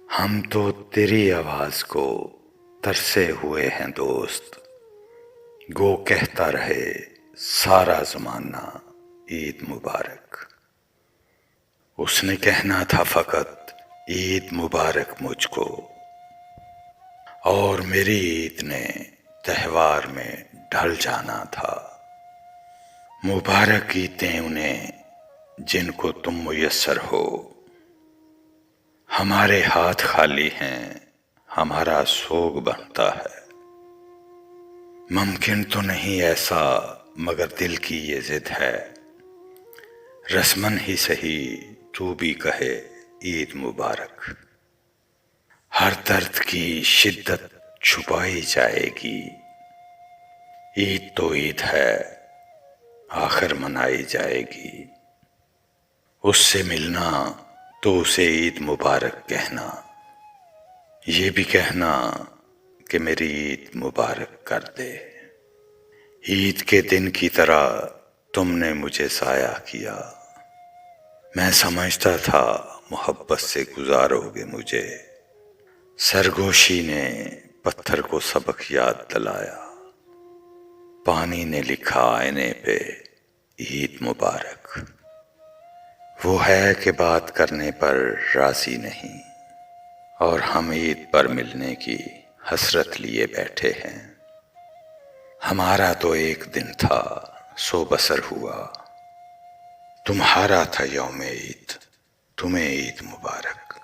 ہم تو تیری آواز کو ترسے ہوئے ہیں دوست، گو کہتا رہے سارا زمانہ عید مبارک۔ اس نے کہنا تھا فقط عید مبارک مجھ کو، اور میری عید نے تہوار میں ڈھل جانا تھا۔ مبارک عیدیں انہیں جن کو تم میسر ہو، ہمارے ہاتھ خالی ہیں ہمارا سوگ بنتا ہے۔ ممکن تو نہیں ایسا مگر دل کی یہ ضد ہے، رسمن ہی سہی تو بھی کہے عید مبارک۔ ہر درد کی شدت چھپائی جائے گی، عید تو عید ہے آخر منائی جائے گی۔ اس سے ملنا تو اسے عید مبارک کہنا، یہ بھی کہنا کہ میری عید مبارک کر دے۔ عید کے دن کی طرح تم نے مجھے ضائع کیا، میں سمجھتا تھا محبت سے گزارو گے مجھے۔ سرگوشی نے پتھر کو سبق یاد دلایا، پانی نے لکھا آئینے پہ عید مبارک۔ وہ ہے کہ بات کرنے پر راضی نہیں، اور ہم عید پر ملنے کی حسرت لیے بیٹھے ہیں۔ ہمارا تو ایک دن تھا سو بسر ہوا، تمہارا تھا یوم عید، تمہیں عید مبارک۔